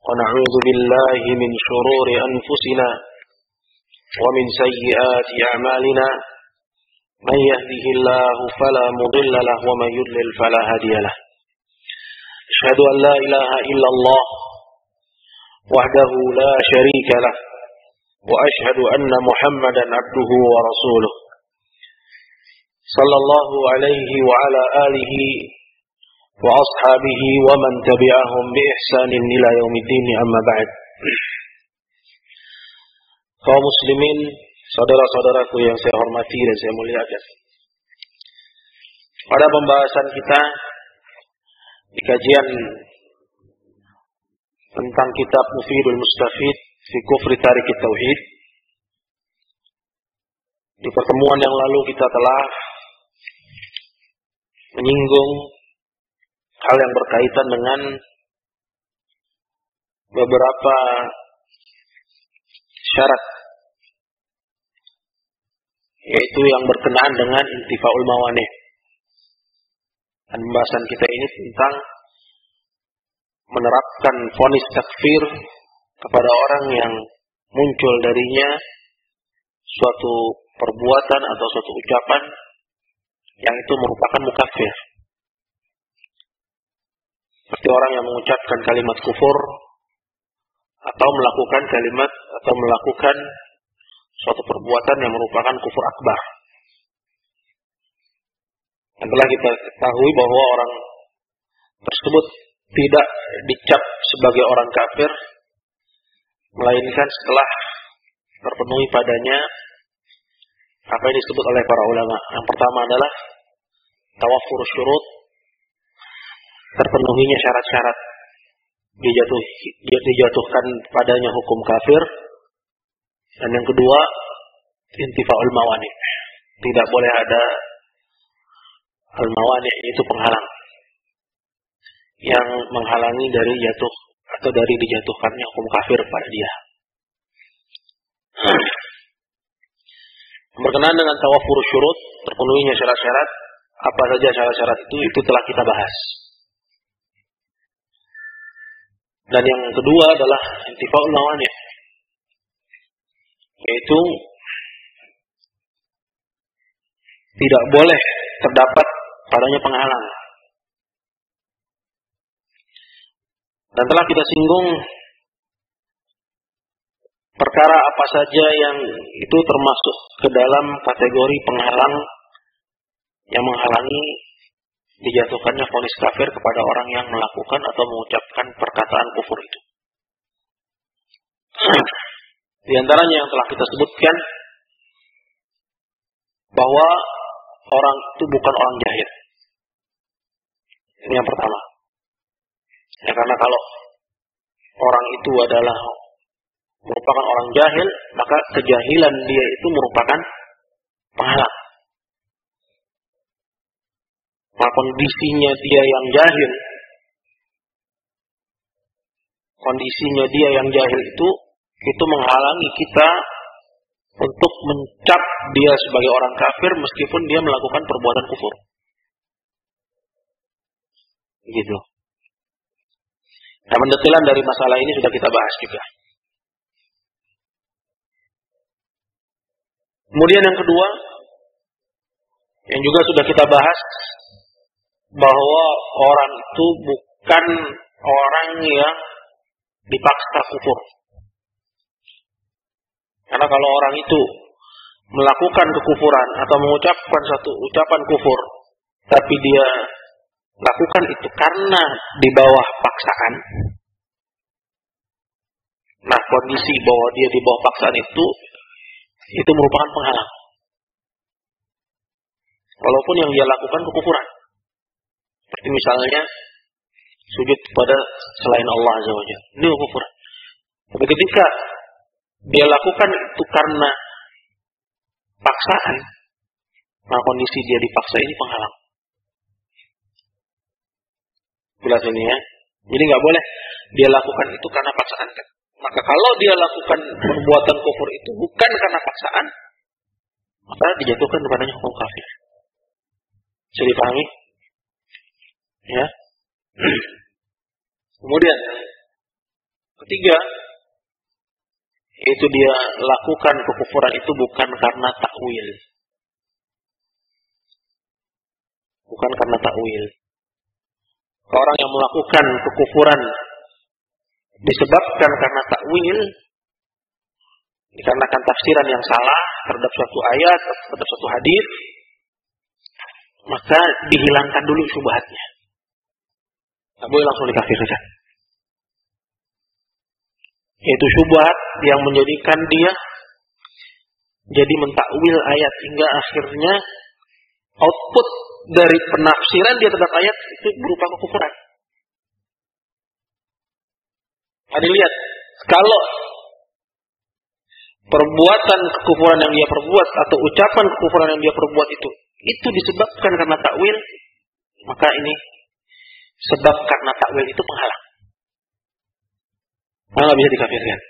ونعوذ بالله من شرور أنفسنا ومن سيئات أعمالنا من يهده الله فلا مضل له ومن يضلل فلا هادي له أشهد أن لا إله إلا الله وحده لا شريك له وأشهد أن محمدا عبده ورسوله صلى الله عليه وعلى آله وأصحابه ومن تبعهم بإحسان إلى يوم الدين أما بعد. Kaum muslimin, saudara-saudaraku yang saya hormati dan saya muliakan. Pada pembahasan kita di kajian tentang kitab Mufidul Mustafid fi Kufri Tarik Tauhid, di pertemuan yang lalu kita telah menyinggung hal yang berkaitan dengan beberapa syarat, yaitu yang berkenaan dengan intifaul mawani'. Dan pembahasan kita ini tentang menerapkan vonis takfir kepada orang yang muncul darinya suatu perbuatan atau suatu ucapan yang itu merupakan mukafir. Seperti orang yang mengucapkan kalimat kufur atau melakukan kalimat atau melakukan suatu perbuatan yang merupakan kufur akbar. Yang telah kita ketahui bahwa orang tersebut tidak dicap sebagai orang kafir, melainkan setelah terpenuhi padanya apa yang disebut oleh para ulama. Yang pertama adalah tawaffur syurut, terpenuhinya syarat-syarat dijatuhkan padanya hukum kafir. Dan yang kedua, intifaul mawani', tidak boleh ada al-mawani', itu penghalang yang menghalangi dari jatuh atau dari dijatuhkannya hukum kafir pada dia. Berkenaan dengan tawaffur syurut, terpenuhinya syarat-syarat, apa saja syarat-syarat itu telah kita bahas. Dan yang kedua adalah intifaul mawani', yaitu tidak boleh terdapat padanya penghalang. Dan telah kita singgung perkara apa saja yang itu termasuk ke dalam kategori penghalang yang menghalangi dijatuhkannya vonis kafir kepada orang yang melakukan atau mengucapkan perkataan kufur itu. Di antaranya yang telah kita sebutkan bahwa orang itu bukan orang jahil. Ini yang pertama. Ya, karena kalau orang itu adalah merupakan orang jahil, maka kejahilan dia itu merupakan penghalang. Maka kondisinya dia yang jahil, itu menghalangi kita untuk mencap dia sebagai orang kafir meskipun dia melakukan perbuatan kufur. Gitu. Nah, pendetilan dari masalah ini sudah kita bahas juga. Kemudian yang kedua, yang juga sudah kita bahas, bahwa orang itu bukan orang yang dipaksa kufur. Karena kalau orang itu melakukan kekufuran atau mengucapkan satu ucapan kufur, tapi dia lakukan itu karena di bawah paksaan, nah kondisi bahwa dia di bawah paksaan itu merupakan penghalang. Walaupun yang dia lakukan kekufuran, seperti misalnya sujud kepada selain Allah Azza wa Jalla, ini kekufuran. Tapi ketika dia lakukan itu karena paksaan, nah kondisi dia dipaksa ini penghalang. Jelas ini ya. Jadi nggak boleh dia lakukan itu karena paksaan. Maka kalau dia lakukan perbuatan kufur itu bukan karena paksaan, maka dijatuhkan kepadanya hukum kafir. Bisa dipahami? Ya. Kemudian ketiga, yaitu dia lakukan kekufuran itu bukan karena takwil. Bukan karena takwil. Orang yang melakukan kekufuran disebabkan karena takwil, dikarenakan tafsiran yang salah terhadap suatu ayat, terhadap suatu hadis, maka dihilangkan dulu syubhatnya. Tak boleh langsung dikafirkan. Yaitu syubhat yang menjadikan dia jadi mentakwil ayat hingga akhirnya output dari penafsiran dia terhadap ayat itu berupa kekufuran. Anda lihat, kalau perbuatan kekufuran yang dia perbuat atau ucapan kekufuran yang dia perbuat itu disebabkan karena takwil, maka ini sebab karena takwil itu penghalang. Maka bisa dikafirkan.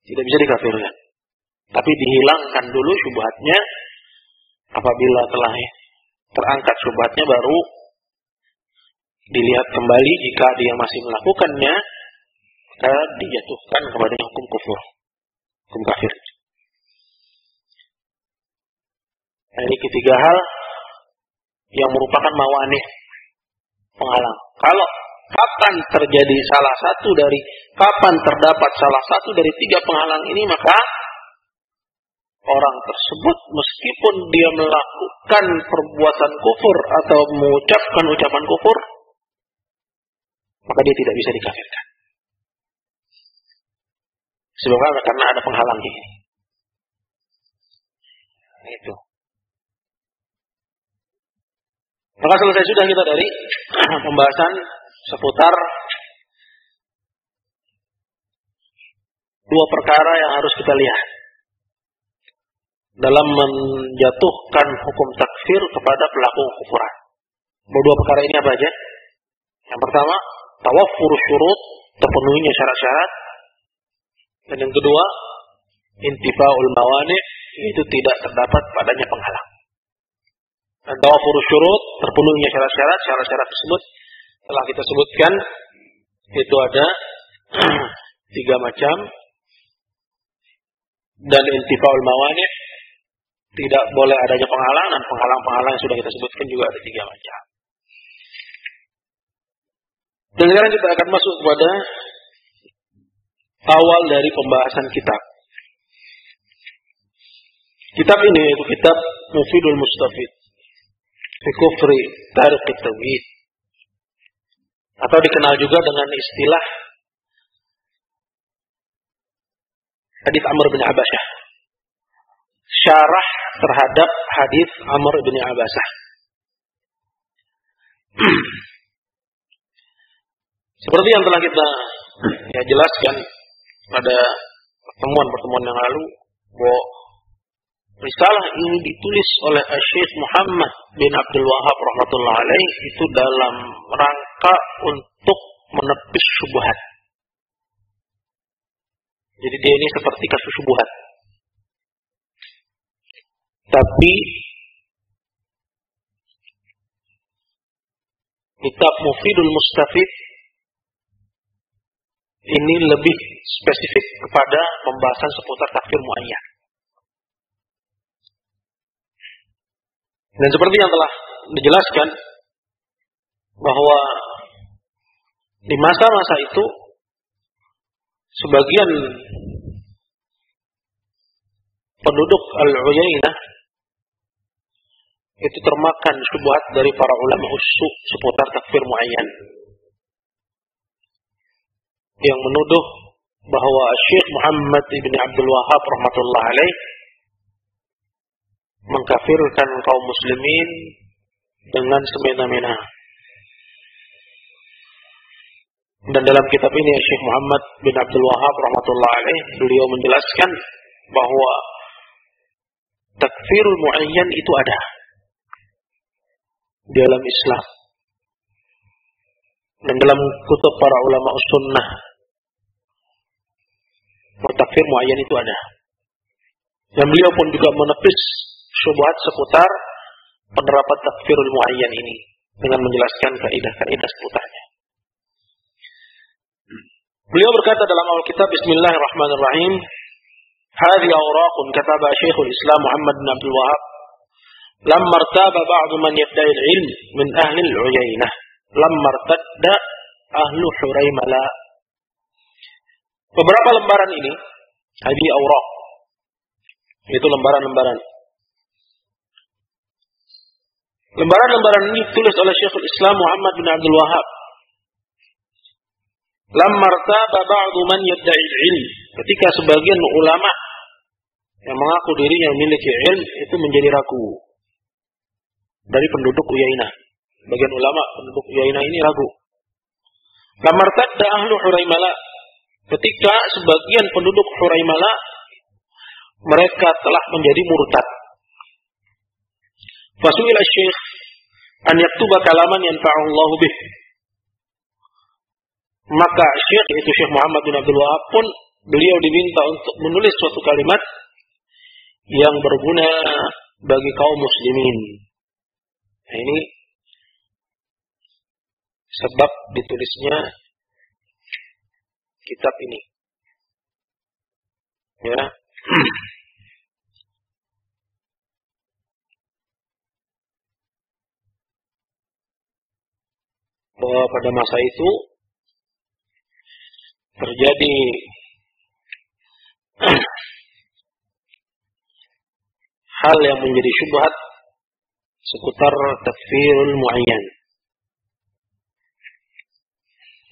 Tidak bisa dikafirkan. Tapi dihilangkan dulu syubhatnya. Apabila telah terangkat syubhatnya, baru dilihat kembali. Jika dia masih melakukannya, maka dijatuhkan kepadanya hukum kufur, hukum kafir. Nah, ini ketiga hal yang merupakan mawanih, penghalang. Kalau kapan terjadi kapan terdapat salah satu dari tiga penghalang ini, maka orang tersebut meskipun dia melakukan perbuatan kufur atau mengucapkan ucapan kufur, maka dia tidak bisa dikafirkan. Sebabnya karena ada penghalang ini. Itu. Maka selesai sudah kita dari pembahasan seputar dua perkara yang harus kita lihat dalam menjatuhkan hukum takfir kepada pelaku kekufuran. Dua perkara ini apa aja? Yang pertama, tawaffur syurut, terpenuhinya syarat-syarat. Dan yang kedua, intifaul mawani', itu tidak terdapat padanya penghalang. Dan tawaffur syurut, terpenuhinya syarat-syarat. Syarat-syarat tersebut telah kita sebutkan, itu ada 3 macam. Dan intifaul mawani', tidak boleh adanya penghalang, dan penghalang-penghalang yang sudah kita sebutkan juga ada 3 macam. Dan sekarang kita akan masuk kepada awal dari pembahasan kitab. Kitab ini yaitu kitab Mufidul Mustafid fi Kufri Tariq At-Tauhid, atau dikenal juga dengan istilah hadis Amr bin Abbasah, syarah terhadap hadis Amr bin Abbasah. Seperti yang telah kita jelaskan pada pertemuan-pertemuan yang lalu, bahwa risalah ini ditulis oleh Syekh Muhammad bin Abdul Wahhab rahmatullah alaih itu dalam rangka untuk menepis syubhat. Jadi dia ini seperti kasus syubhat. Tapi kitab Mufidul Mustafid ini lebih spesifik kepada pembahasan seputar takfir muayyan. Dan seperti yang telah dijelaskan, bahwa di masa-masa itu sebagian penduduk Al-Uyainah itu termakan syubhat dari para ulama usyuk seputar takfir muayyan, yang menuduh bahwa Syekh Muhammad ibn Abdul Wahhab rahmatullah alaih mengkafirkan kaum muslimin dengan semena-mena. Dan dalam kitab ini Syekh Muhammad bin Abdul Wahhab rahmatullah alaih, beliau menjelaskan bahwa takfirul muayyan itu ada di dalam Islam. Dan dalam kutub para ulama sunnah, takfir muayyan itu ada. Dan beliau pun juga menepis syubhat seputar penerapan takfirul muayyan ini. dengan menjelaskan kaidah-kaidah seputarnya. Beliau berkata dalam awal kitab, Bismillahirrahmanirrahim, hadhihi awraqun kataba Syekhul Islam Muhammad bin Abdul Wahhab lamma irtaba ba'du man yadda'i al-'ilm min ahli al-'Uyainah lamma irtadda ahlu Huraimala. Beberapa lembaran ini, hadhihi awraq, itu lembaran-lembaran. Lembaran-lembaran ini ditulis oleh Syekhul Islam Muhammad bin Abdul Wahhab. Lamma irtaba ba'du man yadda'i al-'ilm, ketika sebagian ulama yang mengaku dirinya memiliki ilmu itu menjadi ragu dari penduduk Uyainah. Bagian ulama penduduk Uyainah ini ragu. Lamma irtadda ahlu Huraimala, ketika sebagian penduduk Huraimala mereka telah menjadi murtad. Fasu'ila Syekh an yaktuba kalaman yanfa'u Allah bih. Maka Syekh, itu Syekh Muhammad bin Abdul Wahhab pun, beliau diminta untuk menulis suatu kalimat yang berguna bagi kaum muslimin. Nah, ini sebab ditulisnya kitab ini. Ya. Bahwa pada masa itu terjadi hal yang menjadi syubhat seputar takfirul muayyan.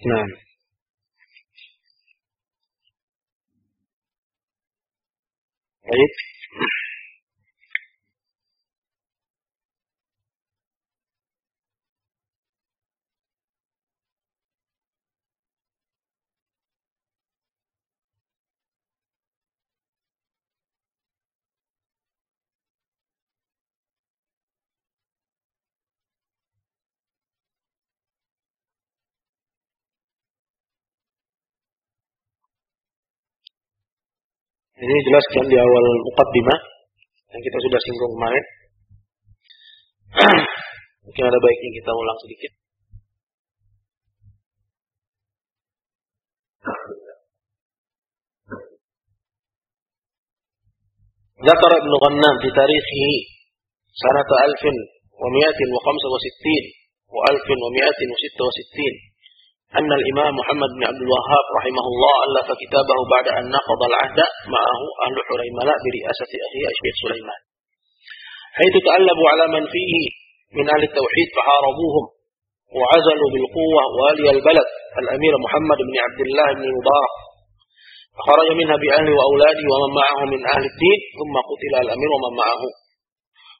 Nah, baik. Ini jelaskan di awal muqaddimah yang kita sudah singgung kemarin. Mungkin ada baiknya kita ulang sedikit. Zakar Ibn Ghannam di tarikhi sanata 1165 wa 1166 أن الإمام محمد بن عبد الوهاب رحمه الله ألف كتابه بعد أن نقض العهد معه أهل حريملة برئاسة أخيه الشيخ سليمان، حيث تألبوا على من فيه من أهل التوحيد فحاربوهم وعزلوا بالقوة والي البلد الأمير محمد بن عبد الله بن المبارك، فخرج منها بأهله وأولاده ومن معه من أهل الدين، ثم قتل الأمير ومن معه.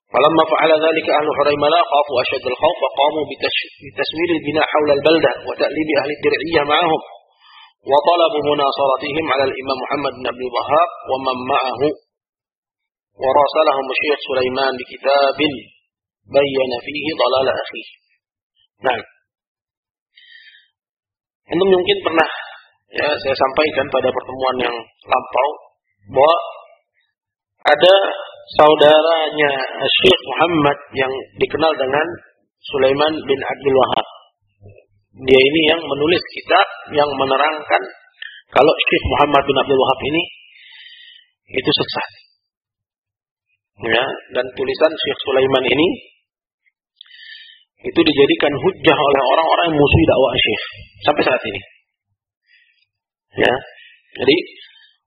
فلما فعل ذلك أهل حريملة خافوا أشد الخوف فقاموا بتسويل البناء حول البلدة وتأليب أهل الدرعية معهم، وطلبوا مناصرتهم على الإمام محمد بن عبد الوهاب ومن معه، وراسلهم الشيخ سليمان بكتاب بين فيه ضلال أخيه. Nah, ini mungkin pernah ya saya sampaikan pada pertemuan yang lampau bahwa ada saudaranya Syekh Muhammad yang dikenal dengan Sulaiman bin Abdul Wahhab. Dia ini yang menulis kitab yang menerangkan kalau Syekh Muhammad bin Abdul Wahhab ini itu sesat. Ya, dan tulisan Syekh Sulaiman ini itu dijadikan hujjah oleh orang-orang yang musuhi dakwah Syekh sampai saat ini. Ya. Jadi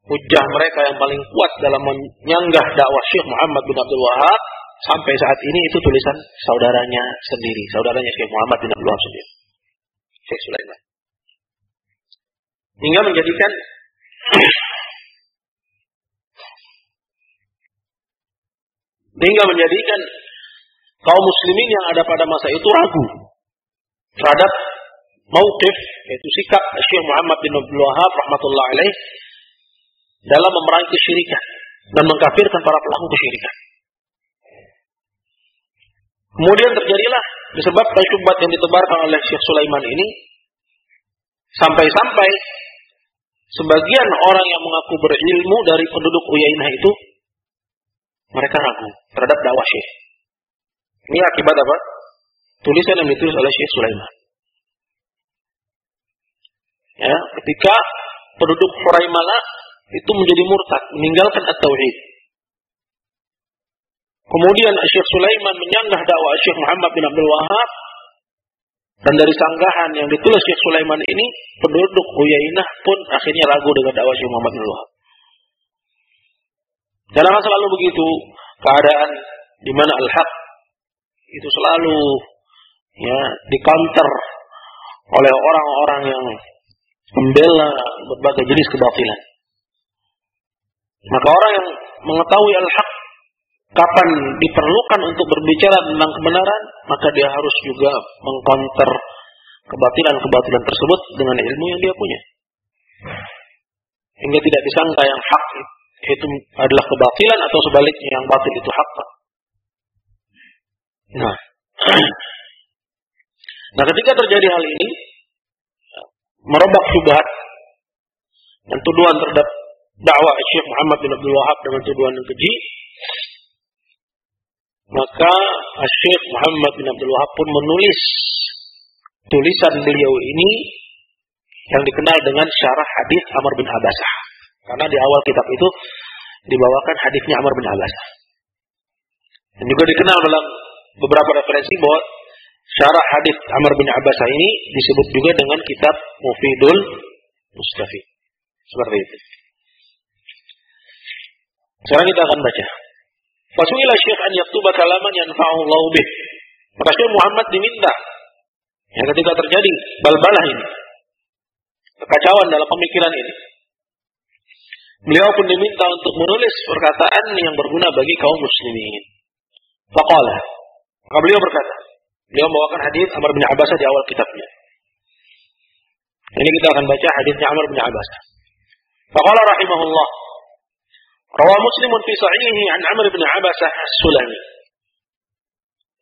hujjah mereka yang paling kuat dalam menyanggah dakwah Syekh Muhammad bin Abdul Wahhab sampai saat ini itu tulisan saudaranya sendiri, saudaranya Syekh Muhammad bin Abdul Wahhab sendiri, Syekh Sulaiman. Hingga menjadikan kaum muslimin yang ada pada masa itu ragu terhadap mauqif, yaitu sikap Syekh Muhammad bin Abdul Wahhab rahmatullah alaih dalam memerangi kesyirikan dan mengkafirkan para pelaku kesyirikan. Kemudian terjadilah disebabkan syubhat yang ditebarkan oleh Syekh Sulaiman ini sampai-sampai sebagian orang yang mengaku berilmu dari penduduk Uyainah itu mereka ragu terhadap dakwah Syekh. Ini akibat apa? tulisan yang ditulis oleh Syekh Sulaiman. Ya, ketika penduduk Huraimala itu menjadi murtad, meninggalkan at-tauhid. Kemudian Syekh Sulaiman menyanggah dakwah Syekh Muhammad bin Abdul Wahab, dan dari sanggahan yang ditulis Syekh Sulaiman ini, penduduk Uyainah pun akhirnya ragu dengan dakwah Syekh Muhammad bin Abdul Wahab. Dan akan selalu begitu keadaan di mana al-haq itu selalu ya di-counter oleh orang-orang yang membela berbagai jenis kebatilan. Maka orang yang mengetahui al-haq kapan diperlukan untuk berbicara tentang kebenaran, maka dia harus juga mengcounter kebatilan-kebatilan tersebut dengan ilmu yang dia punya. Hingga tidak disangka yang hak itu adalah kebatilan atau sebaliknya yang batil itu hak. Nah, ketika terjadi hal ini, merombak syubhat dan tuduhan terhadap dakwah Syekh Muhammad bin Abdul Wahab dengan tuduhan yang keji, maka Syekh Muhammad bin Abdul Wahab pun menulis tulisan beliau ini yang dikenal dengan syarah hadis Amr bin Abasah. Karena di awal kitab itu dibawakan hadisnya Amr bin Abasah. Dan juga dikenal dalam beberapa referensi bahwa syarah hadis Amr bin Abasah ini disebut juga dengan kitab Mufidul Mustafid. Seperti itu. Sekarang kita akan baca. Fasuila Syekh an yaktuba kalaman yanfa'u Allah bih. Maka Syekh Muhammad diminta ya ketika terjadi balbalah ini, kekacauan dalam pemikiran ini, beliau pun diminta untuk menulis perkataan yang berguna bagi kaum muslimin. Faqala, maka beliau berkata, beliau membawakan hadis Amr bin Abasah di awal kitabnya. Ini kita akan baca hadisnya Amr bin Abasah. Faqala rahimahullah, rawa Muslimun fi sahihihi an Amr bin Abasah as-Sulami.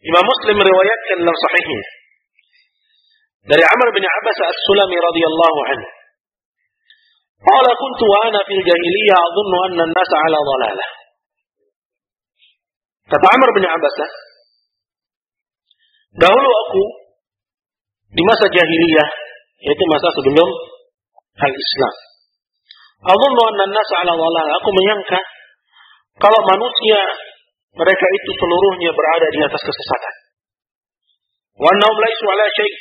Imam Muslim meriwayatkan dalam sahihnya dari Amr bin Abasah as-Sulami radhiyallahu anhu. Qala kuntu wa ana fil jahiliyah adhunnu anna an-nasa 'ala dhalalah. Kata Amr bin Abasah, dahulu aku di masa jahiliyah, yaitu masa sebelum al-Islam, adhunnu anna an-nasa 'ala dhalalah, aku menyangka kalau manusia mereka itu seluruhnya berada di atas kesesatan. Wa annahum laisu 'ala syai',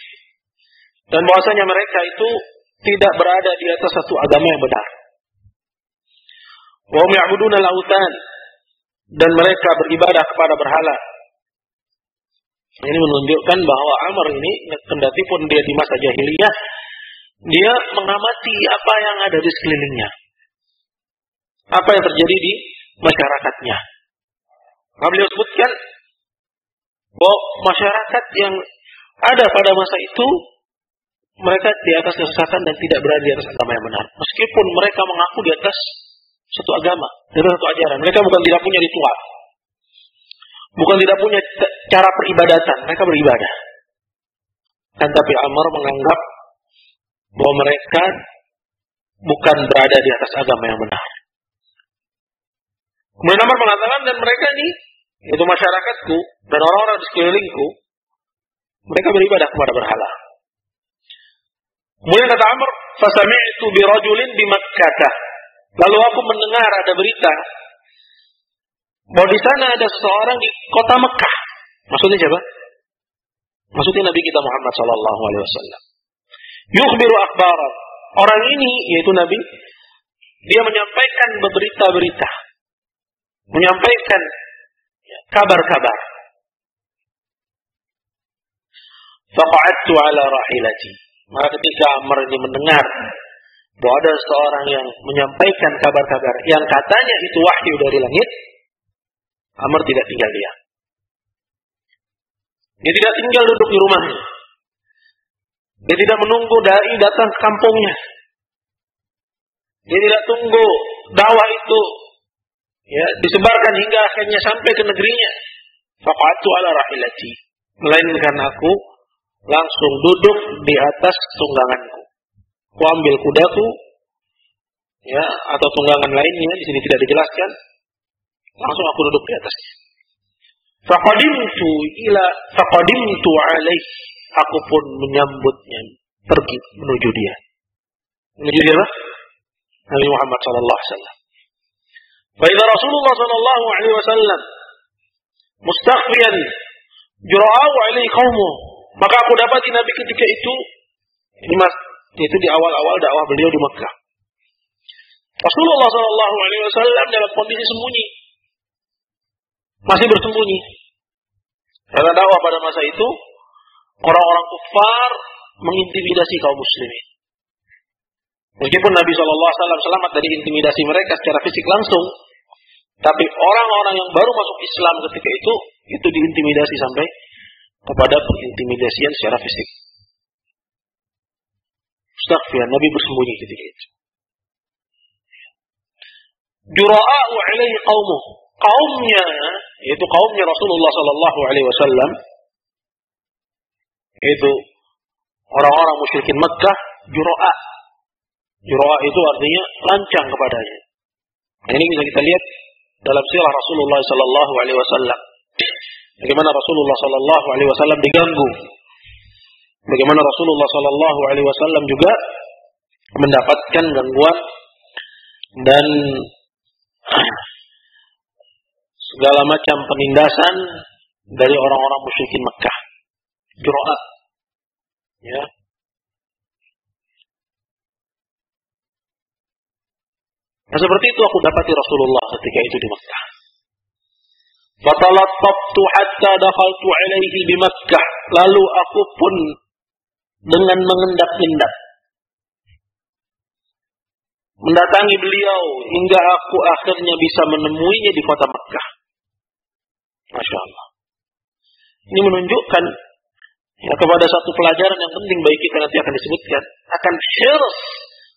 dan bahwasanya mereka itu tidak berada di atas satu agama yang benar. Wa hum ya'buduna al-awthan, dan mereka beribadah kepada berhala. Ini menunjukkan bahwa Amr ini, kendati pun dia di masa jahiliyah, dia mengamati apa yang ada di sekelilingnya, apa yang terjadi di masyarakatnya. Maka beliau sebutkan bahwa masyarakat yang ada pada masa itu, mereka di atas kesesatan dan tidak berada di atas agama yang benar. Meskipun mereka mengaku di atas satu agama, di atas satu ajaran. Mereka bukan tidak punya ritual, bukan tidak punya cara peribadatan. Mereka beribadah. Dan tapi Amr menganggap bahwa mereka bukan berada di atas agama yang benar. Kemudian Amr mengatakan, dan mereka ini, yaitu masyarakatku dan orang-orang di sekelilingku, mereka beribadah kepada berhala. Kemudian kata Amr, fasami'tu bi rajulin bi Makkah. Lalu aku mendengar ada berita bahwa di sana ada seseorang di kota Mekah. Maksudnya siapa? Maksudnya Nabi kita Muhammad sallallahu alaihi wasallam. Yukhbiru akhbaran. Orang ini yaitu Nabi, dia menyampaikan berita-berita, menyampaikan kabar-kabar. Faqa'adtu ala rahilati. Maka ketika Amr ini mendengar bahwa ada seorang yang menyampaikan kabar-kabar yang katanya itu wahyu dari langit, Amr tidak tinggal diam. Dia tidak tinggal duduk di rumahnya. Dia tidak menunggu dai datang ke kampungnya. Dia tidak tunggu dakwah itu disebarkan hingga akhirnya sampai ke negerinya. Faqatu ala rahilati. Melainkan aku langsung duduk di atas tungganganku. Ku ambil kudaku, atau tunggangan lainnya, di sini tidak dijelaskan. Langsung aku duduk di atasnya. Faqadimtu alaih. Aku pun menyambutnya, pergi menuju dia. Menuju dia apa? Nabi Muhammad sallallahu alaihi wasallam. Fa idza Rasulullah sallallahu alaihi wasallam mustakhfiyan jura'u alaihi qaumu. Maka aku dapati Nabi ketika itu, ini mas, yaitu di awal-awal dakwah beliau di Mekah. Rasulullah sallallahu alaihi wasallam dalam kondisi sembunyi. Masih bersembunyi. Karena dakwah pada masa itu orang-orang kufar mengintimidasi kaum muslimin. Meskipun Nabi SAW selamat dari intimidasi mereka secara fisik langsung, tapi orang-orang yang baru masuk Islam ketika itu diintimidasi sampai kepada pengintimidasian secara fisik. Astaghfirullah, Nabi bersembunyi ketika itu. Jura'u alaihi qaumuh. Kaumnya, yaitu kaumnya Rasulullah sallallahu alaihi wasallam, yaitu orang-orang musyrikin Makkah, jura'a. Jura'a itu artinya lancang kepadanya. Ini bisa kita lihat dalam sirah Rasulullah sallallahu alaihi wasallam. Bagaimana Rasulullah sallallahu alaihi wasallam diganggu. Bagaimana Rasulullah sallallahu alaihi wasallam juga mendapatkan gangguan dan segala macam penindasan dari orang-orang musyrikin Mekah. Jura'a. Ya. Nah, seperti itu aku dapati Rasulullah ketika itu di Mekah. Fatalattaftu hatta dakhaltu alaihi bi Makkah. Lalu aku pun dengan mengendap-endap mendatangi beliau hingga aku akhirnya bisa menemuinya di kota Mekah. Masya Allah. Ini menunjukkan ya, kepada satu pelajaran yang penting bagi kita, nanti akan disebutkan, akan hirs,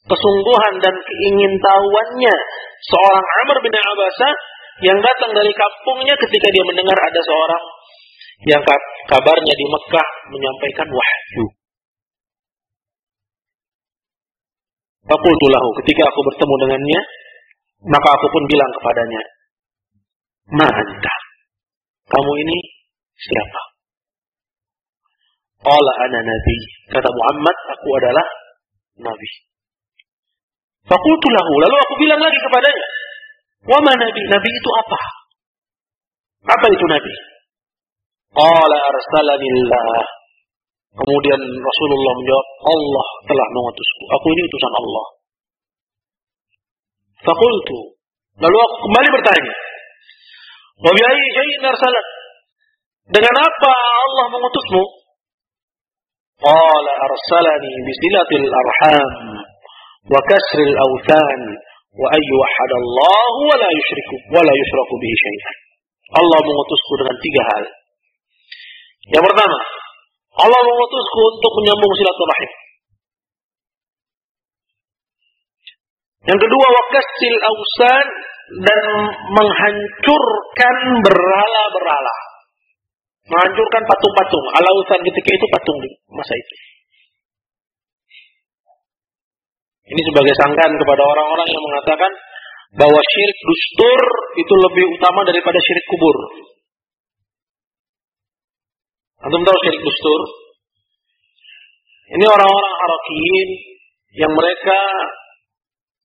kesungguhan dan keingintahuannya seorang Amr bin Abasa yang datang dari kampungnya ketika dia mendengar ada seorang yang kabarnya di Mekah menyampaikan wahyu. Faqultu lahu, ketika aku bertemu dengannya, maka aku pun bilang kepadanya, "Ma anta? Kamu ini siapa?" Qala ana nabi. Kata Muhammad, aku adalah nabi. Faqultu lahu, lalu aku bilang lagi kepadanya, "Wa ma nabi? Nabi itu apa? Apa itu nabi?" Qala arsalanillah. Kemudian Rasulullah menjawab, Allah telah mengutusku. Aku ini utusan Allah. Faqultu. Lalu aku kembali bertanya, wa bi ayyi syai'in arsalak? Dengan apa Allah mengutusmu? Qala arsalani bisilatil arham wa kasril awthan wa ayyuhad Allah wa la yushraku bihi syai'an. Allah mengutusku dengan 3 hal. Yang pertama, Allah mengutusku untuk menyambung silaturahim. Yang kedua, waqasil awsan, dan menghancurkan berhala-berhala. Menghancurkan patung-patung. Al-awsan ketika itu patung di masa itu. Ini sebagai sangkaan kepada orang-orang yang mengatakan bahwa syirik dustur itu lebih utama daripada syirik kubur. Antum tahu syirik dustur? Ini orang-orang Arakiyin yang mereka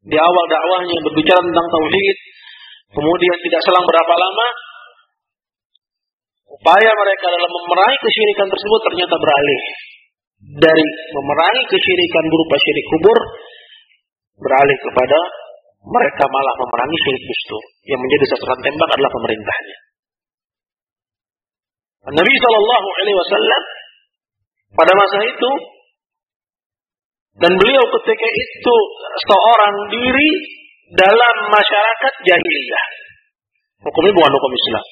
di awal dakwahnya berbicara tentang tauhid, kemudian tidak selang berapa lama upaya mereka dalam memerangi kesyirikan tersebut ternyata beralih dari memerangi kesyirikan berupa syirik kubur, beralih kepada mereka malah memerangi syirik dustur, yang menjadi sasaran tembak adalah pemerintahnya. Nabi Shallallahu Alaihi Wasallam pada masa itu, dan beliau ketika itu seorang diri dalam masyarakat jahiliyah. Hukumnya bukan hukum Islam.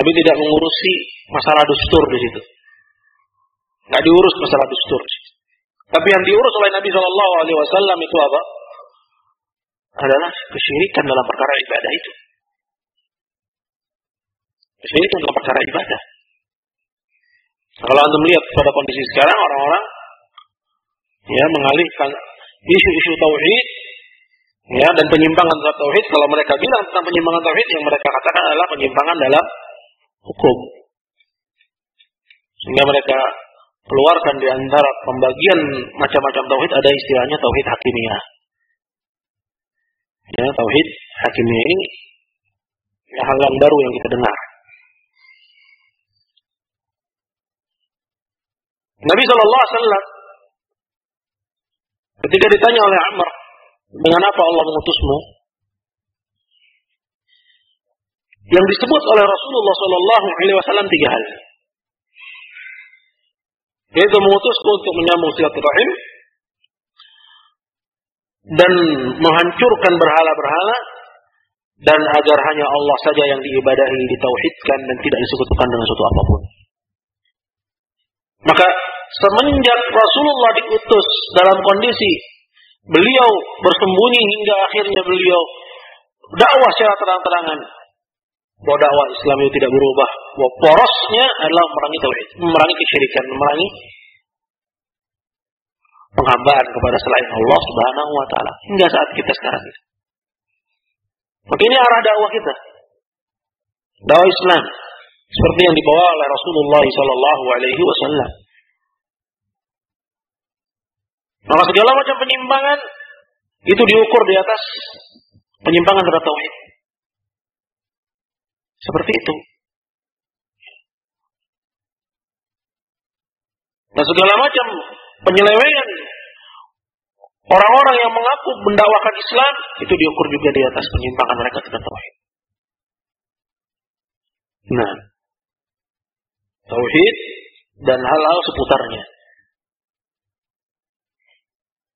Nabi tidak mengurusi masalah dustur di situ. Nggak diurus masalah dustur. Tapi yang diurus oleh Nabi Shallallahu Alaihi Wasallam itu apa? Adalah kesyirikan dalam perkara ibadah itu. Kesyirikan dalam perkara ibadah. Kalau anda melihat pada kondisi sekarang, orang-orang ya mengalihkan isu-isu tauhid Ya, dan penyimpangan dalam tauhid, kalau mereka bilang tentang penyimpangan tauhid, yang mereka katakan adalah penyimpangan dalam hukum. Sehingga mereka keluarkan di antara pembagian macam-macam tauhid ada istilahnya tauhid hakimiyah. Ya, tauhid hakimiyah ini hal yang baru yang kita dengar. Nabi SAW ketika ditanya oleh Amr, dengan apa Allah mengutusmu? Yang disebut oleh Rasulullah SAW 3 hal. Yaitu mengutusku untuk menyambung silaturahim dan menghancurkan berhala-berhala, dan agar hanya Allah saja yang diibadahi, ditauhidkan dan tidak disekutukan dengan suatu apapun. Maka semenjak Rasulullah diutus dalam kondisi beliau bersembunyi hingga akhirnya beliau dakwah secara terang-terangan bahwa dakwah Islam itu tidak berubah, bahwa porosnya adalah memerangi tauhid, memerangi kesyirikan, memerangi penghambaan kepada selain Allah Subhanahu wa taala hingga saat kita sekarang ini. Maka ini arah dakwah kita. Dakwah Islam seperti yang dibawa oleh Rasulullah sallallahu alaihi wasallam. Maka segala macam penyimpangan itu diukur di atas penyimpangan terhadap tauhid. Seperti itu. Dan segala macam penyelewengan orang-orang yang mengaku mendakwakan Islam itu diukur juga di atas penyimpangan mereka tentang tauhid. Nah, tauhid dan hal-hal seputarnya.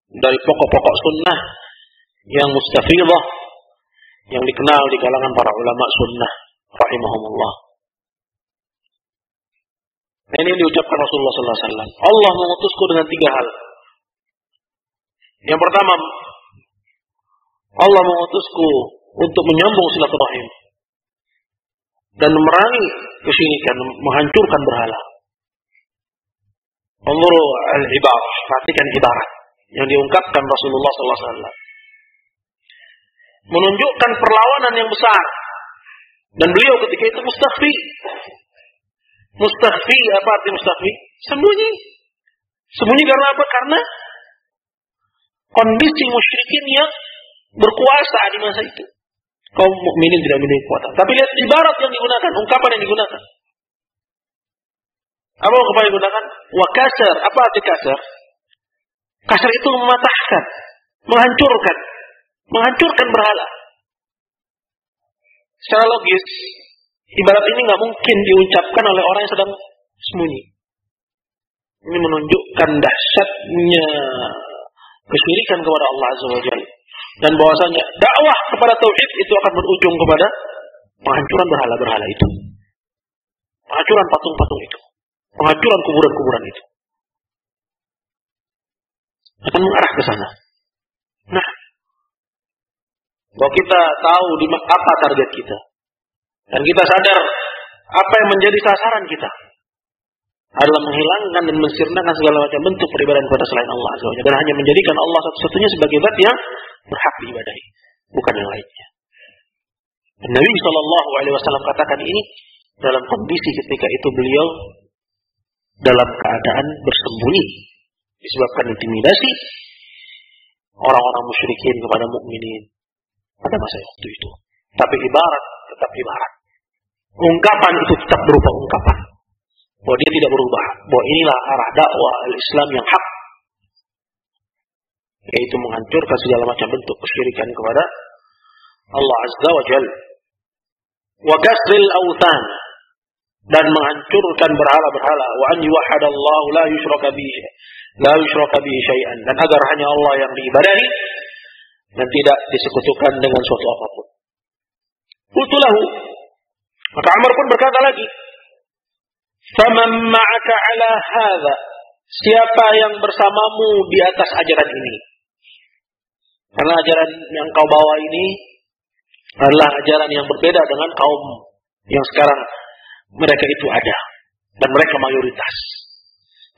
Dari pokok-pokok sunnah yang mustafidah, yang dikenal di kalangan para ulama sunnah rahimahumullah. Ini diucapkan Rasulullah SAW. Allah mengutusku dengan 3 hal. Yang pertama, Allah mengutusku untuk menyambung silaturahim dan memerangi kesyirikan, menghancurkan berhala. Anzuru al-ibarah, perhatikan ibarat yang diungkapkan Rasulullah SAW. Menunjukkan perlawanan yang besar. Dan beliau ketika itu mustakhfi. Mustakhfi, apa arti mustakhfi? Sembunyi. Sembunyi karena apa? Karena kondisi musyrikin yang berkuasa di masa itu. Kaum mukminin tidak memiliki kekuatan. Tapi lihat ibarat yang digunakan, ungkapan yang digunakan. Apa ungkapan yang digunakan? Wa kasar. Apa arti kasar? Kasar itu mematahkan, menghancurkan berhala. Secara logis, ibarat ini nggak mungkin diucapkan oleh orang yang sedang sembunyi. Ini menunjukkan dahsyatnya kesyirikan kepada Allah Azza wa Jalla, dan bahwasanya dakwah kepada tauhid itu akan berujung kepada penghancuran berhala-berhala itu, penghancuran patung-patung itu, penghancuran kuburan-kuburan itu. Akan mengarah ke sana. Nah, bahwa kita tahu apa target kita, dan kita sadar apa yang menjadi sasaran kita adalah menghilangkan dan mensirnakan segala macam bentuk peribadahan kepada selain Allah Azza wa Jalla, dan hanya menjadikan Allah satu-satunya sebagai zat yang berhak diibadahi, bukan yang lainnya. Dan Nabi SAW katakan ini dalam kondisi ketika itu beliau dalam keadaan bersembunyi disebabkan intimidasi orang-orang musyrikin kepada mukminin pada masa waktu itu. Tapi ibarat tetap ibarat. Ungkapan itu tetap berupa ungkapan. Bahwa dia tidak berubah. Bahwa inilah arah dakwah al-Islam yang hak. Yaitu menghancurkan segala macam bentuk kesyirikan kepada Allah Azza wa Jalla. Wa kasril awthan. Dan menghancurkan berhala-berhala. Wa an yuwahadallahu la yushraka bihi syai'an. Dan agar hanya Allah yang diibadahi dan tidak disekutukan dengan suatu apapun. Qultulahu, maka Amr pun berkata lagi, "Faman ma'aka 'ala hadza?" Siapa yang bersamamu di atas ajaran ini? Karena ajaran yang kau bawa ini adalah ajaran yang berbeda dengan kaum yang sekarang mereka itu ada dan mereka mayoritas.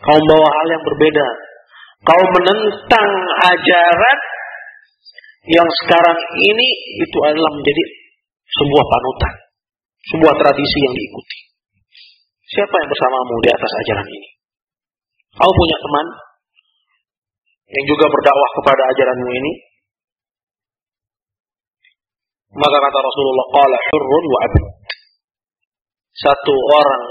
Kau membawa hal yang berbeda. Kau menentang ajaran yang sekarang ini itu adalah menjadi sebuah panutan, sebuah tradisi yang diikuti. Siapa yang bersamamu di atas ajaran ini? Kau punya teman yang juga berdakwah kepada ajaranmu ini? Maka kata Rasulullah, qala hurrun wa abd. Satu orang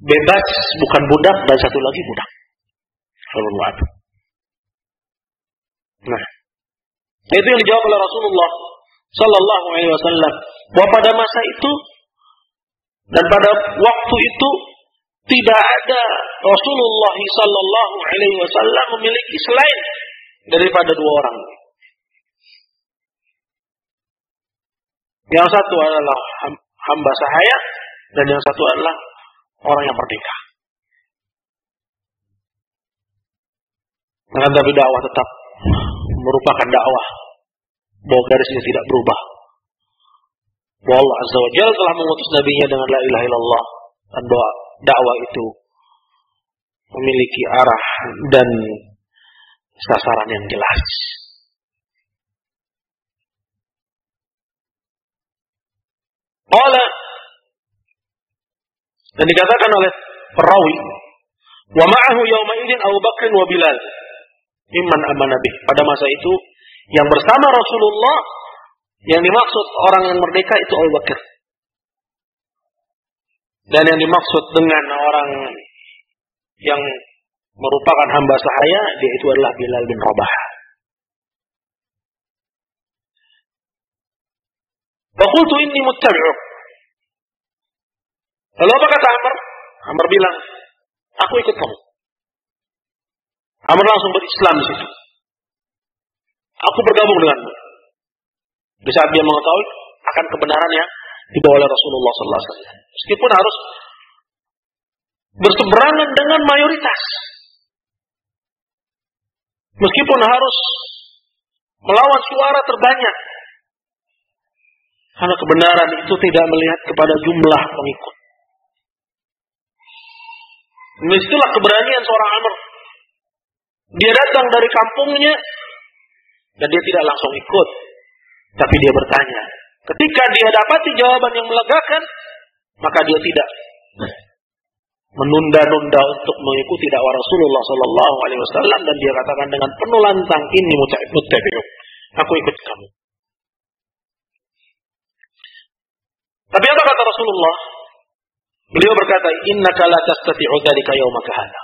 bebas, bukan budak, dan satu lagi budak. Hurrun wa abd. Nah, itu yang dijawab oleh Rasulullah sallallahu alaihi wasallam, bahwa pada masa itu dan pada waktu itu tidak ada Rasulullah sallallahu alaihi wasallam memiliki selain daripada dua orang. Yang satu adalah hamba sahaya dan yang satu adalah orang yang merdeka. Akan tapi dakwah tetap merupakan dakwah, bahwa garisnya tidak berubah. Bahwa Allah Azza wa Jalla telah mengutus nabinya dengan la ilaha illallah, dan bahwa dakwah itu memiliki arah dan sasaran yang jelas. Dan dikatakan oleh perawi, wa ma'ahu yawma idzin Abu Bakr wa Bilal mimman amana bih. Pada masa itu yang bersama Rasulullah, yang dimaksud orang yang merdeka itu Abu Bakar. Dan yang dimaksud dengan orang yang merupakan hamba sahaya, dia itu adalah Bilal bin Rabah. Wa qultu inni muttabi'uk. Lalu apa kata Amr? Amr bilang, aku ikut kamu. Amr langsung berislam di situ. Aku bergabung denganmu. Di saat dia mengetahui akan kebenaran yang dibawa oleh Rasulullah SAW. Meskipun harus berseberangan dengan mayoritas. Meskipun harus melawan suara terbanyak. Karena kebenaran itu tidak melihat kepada jumlah pengikut. Itulah keberanian seorang Amr. Dia datang dari kampungnya dan dia tidak langsung ikut, tapi dia bertanya. Ketika dia dapati jawaban yang melegakan, maka dia tidak menunda-nunda untuk mengikuti dakwah Rasulullah sallallahu alaihi wasallam, dan dia katakan dengan penuh lantang, ini muttabi'uk. Aku ikut kamu. Tapi apa kata Rasulullah? Beliau berkata, innaka la tastati'u dzalika yaumaka hadza.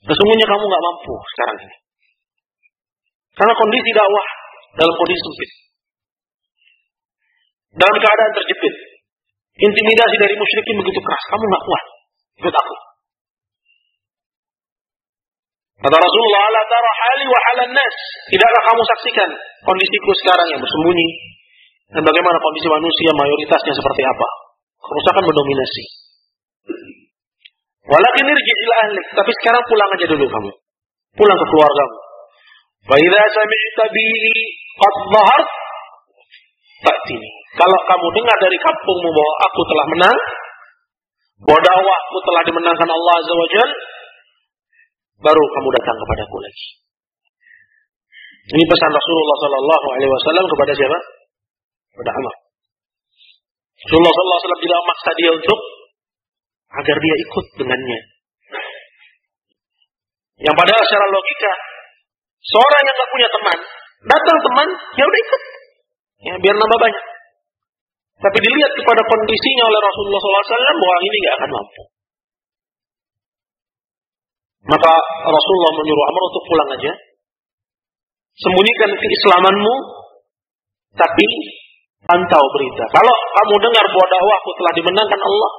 Sesungguhnya kamu enggak mampu sekarang ini. Karena kondisi dakwah dalam kondisi sempit. Dalam keadaan terjepit. Intimidasi dari musyrikin begitu keras, kamu enggak kuat. Ikut aku. Kata Rasulullah, ala tara hali wa halan nas. Tidakkah kamu saksikan kondisiku sekarang yang bersembunyi, dan bagaimana kondisi manusia mayoritasnya seperti apa? Kerusakan mendominasi. Walakin irji' ila ahlik, tapi sekarang pulang aja dulu kamu. Pulang ke keluargamu. Fa idza sami'ta bi qad dhahart ta'tini. Kalau kamu dengar dari kampungmu bahwa aku telah menang, bahwa dakwahku telah dimenangkan Allah Azza wa Jalla, baru kamu datang kepadaku lagi. Ini pesan Rasulullah sallallahu alaihi wasallam kepada siapa? Kepada Amr. Rasulullah sallallahu alaihi wasallam tidak memaksa dia untuk agar dia ikut dengannya. Yang padahal secara logika, seorang yang enggak punya teman, datang teman, ya udah ikut. Ya, biar nambah banyak. Tapi dilihat kepada kondisinya oleh Rasulullah SAW, bahwa ini enggak akan mampu. Maka Rasulullah menyuruh Amr untuk pulang aja. Sembunyikan keislamanmu, tapi pantau berita. Kalau kamu dengar bahwa dakwahku telah dimenangkan Allah,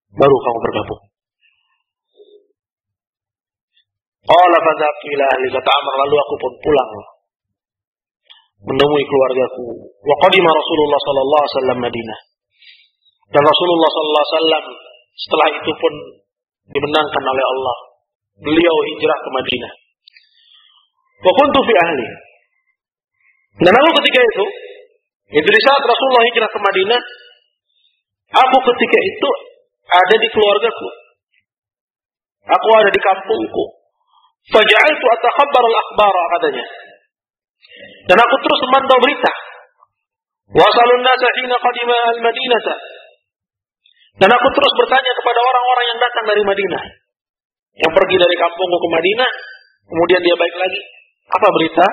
baru kamu bergabung. Qala fadhhabtu ila ahli, kata Amr, lalu aku pun pulang menemui keluargaku. Wa qadima Rasulullah sallallahu alaihi wasallam Madinah. Dan Rasulullah sallallahu alaihi wasallam setelah itu pun dimenangkan oleh Allah. Beliau hijrah ke Madinah. Wa kuntu fi ahli. Dan aku ketika itu di saat Rasulullah hijrah ke Madinah, aku ketika itu ada di keluargaku. Aku ada di kampungku. Faja'altu atakhabbar al-akhbara, katanya. Dan aku terus memantau berita. Wasalun nasa hina qadima al-Madinata. Dan aku terus bertanya kepada orang-orang yang datang dari Madinah. Yang pergi dari kampungku ke Madinah, kemudian dia balik lagi. Apa berita?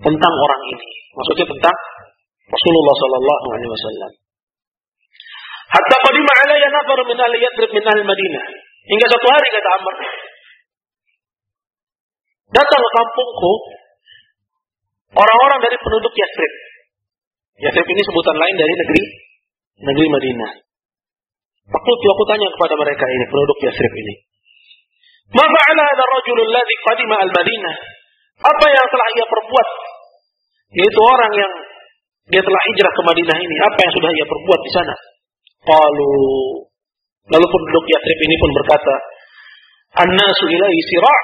Tentang orang ini. Maksudnya tentang Rasulullah sallallahu alaihi wasallam. Hatta qadima alayya nafar min ahli Yathrib min ahli Madinah. Hingga satu hari, kata Amr, datang ke kampungku orang-orang dari penduduk Yathrib. Yathrib ini sebutan lain dari negeri Madinah. Aku tanya kepada mereka ini, penduduk Yathrib ini. Ma fa'ala hadha ar-rajul alladhi qadima al-Madinah? Apa yang telah ia perbuat? Yaitu orang yang dia telah hijrah ke Madinah ini, apa yang sudah ia perbuat di sana? Lalu penduduk Yathrib ini pun berkata, "An-nasu ilaihi sira'.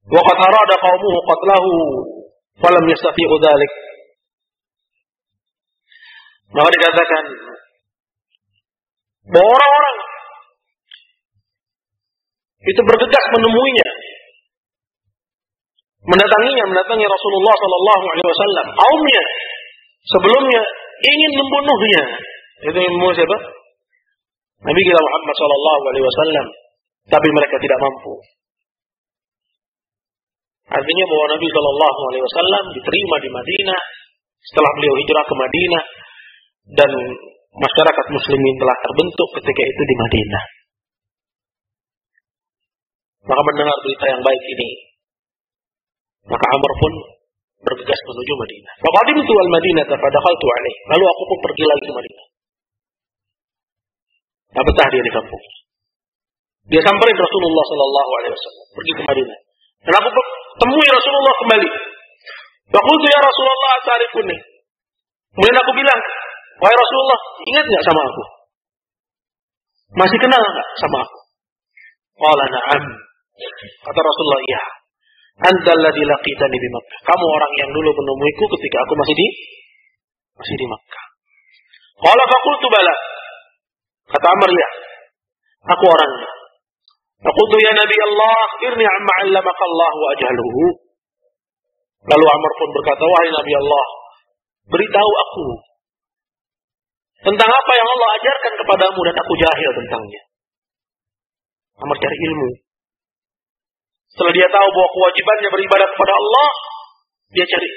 Wa qad arada qaumuhu qatlahu, falam yastati'u dzalik." Maka dikatakan bahwa orang-orang itu bergegas menemuinya, mendatangi Rasulullah sallallahu alaihi wasallam. Kaumnya sebelumnya ingin membunuhnya. Itu membunuh siapa? Nabi kita Muhammad sallallahu alaihi wasallam, tapi mereka tidak mampu. Artinya bahwa Nabi sallallahu alaihi wasallam diterima di Madinah setelah beliau hijrah ke Madinah, dan masyarakat muslimin telah terbentuk ketika itu di Madinah. Maka mendengar berita yang baik ini, maka Amr pun bergegas menuju Madinah. Faqadimtu al-Madinah fadakhaltu alaihi. Lalu aku pun pergi lagi ke Madinah. Tak betah dia di kampung. Dia samperin Rasulullah sallallahu alaihi wasallam, pergi ke Madinah. Dan aku temui Rasulullah kembali. Faqultu ya Rasulullah ta'rifuni. Kemudian aku bilang, wahai Rasulullah, ingat enggak sama aku? Masih kenal enggak sama aku? Qala na'am. Kata Rasulullah, iya. Anta alladhi laqitani di Makkah. Kamu orang yang dulu menemuiku ketika aku masih di Makkah. Qala faqultu bala. Kata Amr, ya. Aku orangnya. Faqultu ya Nabi Allah, akhbirni amma 'allamaka Allah wa ajhaluhu. Lalu Amr pun berkata, wahai Nabi Allah, beritahu aku tentang apa yang Allah ajarkan kepadamu dan aku jahil tentangnya. Amr cari ilmu. Setelah dia tahu bahwa kewajibannya beribadah kepada Allah, dia cari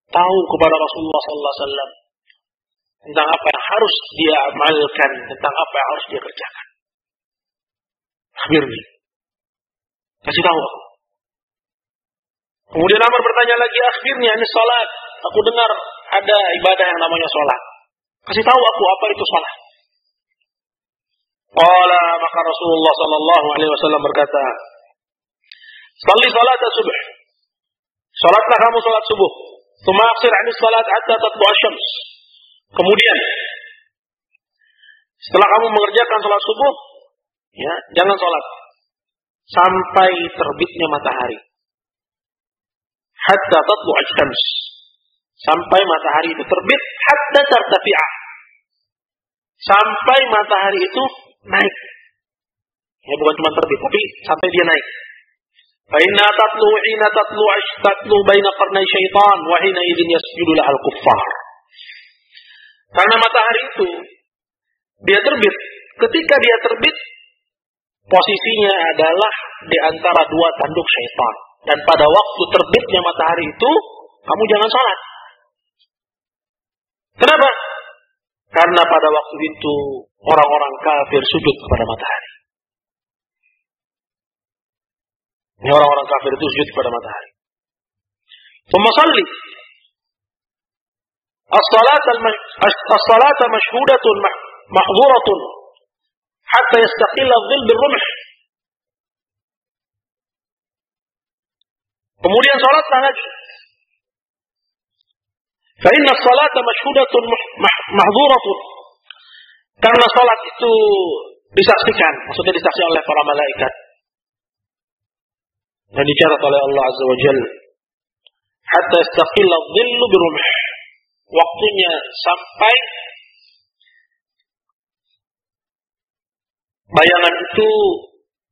tahu kepada Rasulullah sallallahu alaihi wasallam tentang apa yang harus dia amalkan, tentang apa yang harus dia kerjakan. Akhirnya kasih tahu aku. Kemudian Amr bertanya lagi, akhirnya ini salat. Aku dengar ada ibadah yang namanya salat. Kasih tahu aku apa itu salat. Qala, maka Rasulullah sallallahu alaihi wasallam berkata, "Shalli salat subuh." Salatlah kamu salat subuh. Tsumma aqsir 'ani salat hatta tatlu' asy-syams. Kemudian setelah kamu mengerjakan salat subuh, ya, jangan salat sampai terbitnya matahari. Hatta tatlu' asy-syams. Sampai matahari itu terbit, hatta tartafi'ah. Sampai matahari itu naik. Ya, bukan cuma terbit, tapi sampai dia naik. Fa inna tatlu baina qarnay syaitan wa hina idzin yasjudu lahal kuffar. Karena matahari itu dia terbit. Ketika dia terbit, posisinya adalah di antara dua tanduk syaitan. Dan pada waktu terbitnya matahari itu, kamu jangan salat. Kenapa? Karena pada waktu itu orang-orang kafir sujud kepada matahari. Ini orang-orang kafir itu sujud kepada matahari. Tsumma shalli. As-salata mashhudatun mahdhuratun hatta yastaqilla adh-dhill bir-rumh. Kemudian salatlah lagi. Fa inna as-salata mashhudatun mahdhuratun. Karena salat itu disaksikan, maksudnya disaksikan oleh para malaikat dan dicatat oleh Allah Azza wa Jalla. Hatta yastaqilla adh-dhillu bir-rumh. Waktunya sampai bayangan itu,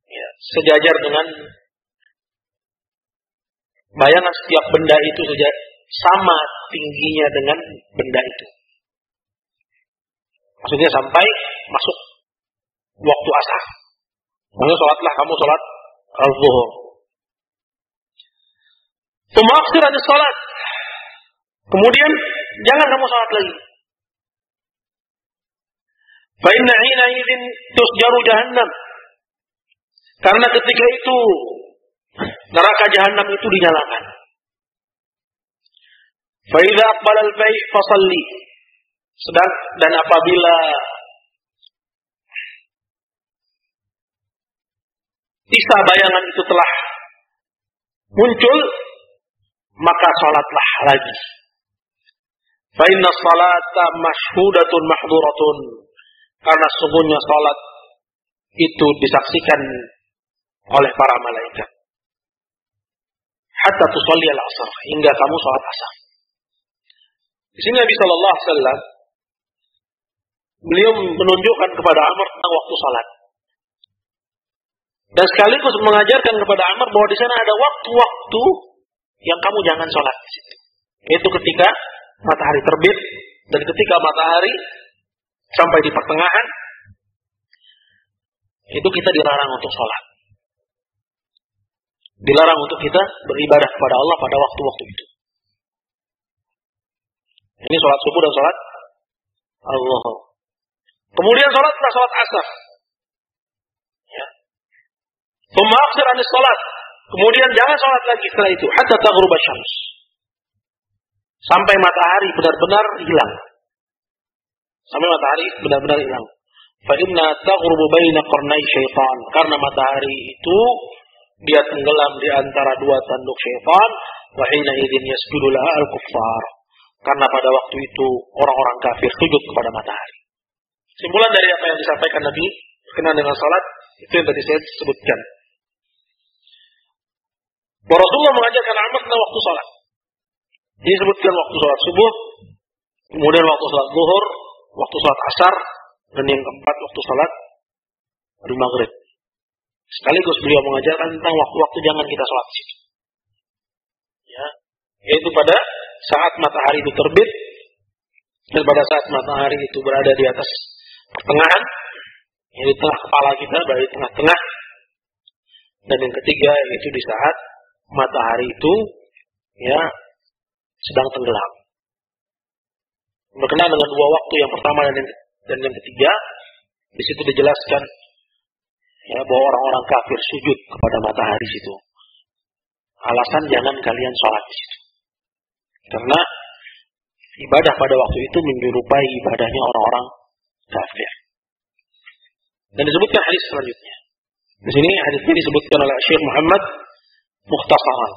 ya, sejajar dengan bayangan setiap benda itu sama tingginya dengan benda itu. Maksudnya sampai masuk waktu asar. Maka sholatlah kamu sholat al-zuhur. Tumaksir anis sholat. Kemudian jangan kamu sholat lagi. Fa inna hina idzin tusjaru jahannam. Karena ketika itu neraka jahannam itu dinyalakan. Fa idza aqbala al-bay' fasalli. Dan apabila sisa bayangan itu telah muncul, maka salatlah lagi. Fa inna salata mashhudatun mahduratun. Karena sungguhnya salat itu disaksikan oleh para malaikat. Hatta tusalli al-asr, hingga kamu salat asar. Di sini Nabi sallallahu alaihi wasallam beliau menunjukkan kepada Amr tentang waktu salat. Dan sekaligus mengajarkan kepada Amr bahwa di sana ada waktu-waktu yang kamu jangan sholat di situ. Yaitu ketika matahari terbit dan ketika matahari sampai di pertengahan, itu kita dilarang untuk sholat. Dilarang untuk kita beribadah kepada Allah pada waktu-waktu itu. Ini sholat subuh dan sholat Allah. Kemudian sholatlah sholat asar. Tsumma aqsir anis salat. Kemudian jangan salat lagi setelah itu hatta taghrub asy-syams. Sampai matahari benar-benar hilang. Sampai matahari benar-benar hilang. Fa inna taghrubu baina qarnai syaitan. Karena matahari itu dia tenggelam di antara dua tanduk syaitan. Wa hina idzin yasjudu laha al-kuffar. Karena pada waktu itu orang-orang kafir sujud kepada matahari. Simpulan dari apa yang disampaikan Nabi berkenaan dengan salat itu yang tadi saya sebutkan. Rasulullah mengajarkan Amr tentang waktu salat. Dia sebutkan waktu salat subuh, kemudian waktu salat zuhur, waktu salat asar, dan yang keempat waktu salat maghrib. Sekaligus beliau mengajarkan tentang waktu-waktu jangan kita salat di situ. Ya, yaitu pada saat matahari itu terbit dan pada saat matahari itu berada di atas pertengahan, yaitu tengah kepala kita, dari tengah-tengah. Dan yang ketiga yaitu di saat matahari itu ya sedang tenggelam. Berkenaan dengan dua waktu yang pertama dan yang ketiga, di situ dijelaskan ya bahwa orang-orang kafir sujud kepada matahari situ. Alasan jangan kalian sholat di situ. Karena ibadah pada waktu itu menyerupai ibadahnya orang-orang kafir. Dan disebutkan hadis selanjutnya. Di sini hadis ini disebutkan oleh Syekh Muhammad mukhtasaran.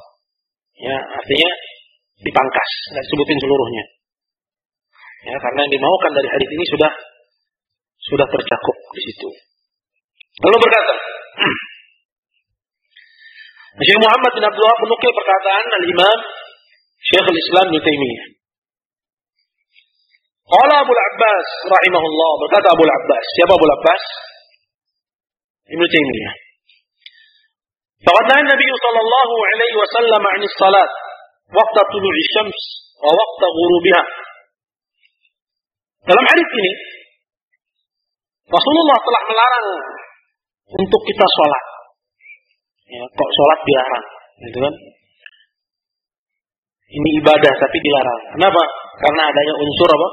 Ya, artinya dipangkas, enggak disebutin seluruhnya. Ya, karena yang dimaukan dari hadis ini sudah tercakup di situ. Lalu berkata, Syekh Muhammad bin Abdul Wahab menukil perkataan Al-Imam Syekh Al-Islam Ibnu Taimiyah. Qala Abu Abbas rahimahullah, berkata Abu Abbas. Siapa Abu Abbas? Ibnu Taimiyah. Faqad nahaa Nabi sallallahu alaihi wasallam 'ani shalat waqta tulu'i syams wa waqta ghurubiha. Dalam hadis ini Rasulullah telah melarang untuk kita sholat. Ya, kok sholat dilarang, gitu kan? Ini ibadah tapi dilarang. Kenapa? Karena adanya unsur apa?